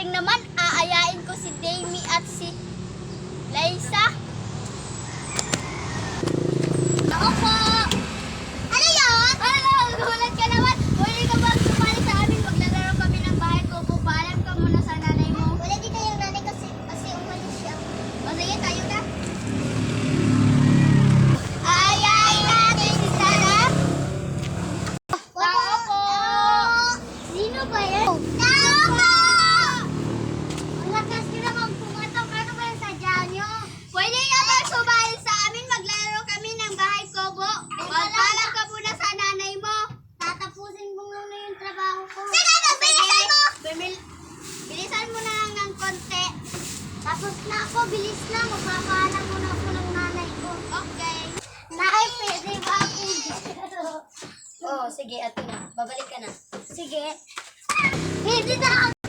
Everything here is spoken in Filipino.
ring naman, aayain ko si Damie at si Liza. Ako po! Ano yun? Ano? Gulat ka naman. Pwede ka bang sumali sa amin? Maglalaro kami ng bahay ko. Pupaalam ka muna sa nanay mo. Wala dito yung nanay kasi umalis siya. O sige, tayo na. Aayain natin si Sarah. Tao po! Sino ba yan? Tao po! Ang lakas nyo naman pumatok. Ano ba yung sadya nyo? Pwede nga ba sumali sa amin? Maglalaro kami ng bahay kobo. Magpaalam ka muna sa nanay mo. Tatapusin mo muna yung trabaho ko. Sige, bilisan mo! Bilisan mo na lang ng konti. Tapos na ako, bilis na. Magpapaalam muna ako ng nanay ko. Okay. Nay, pwede ba ako? Oh, sige, ate na. Babalik ka na. Sige. Pwede na ako.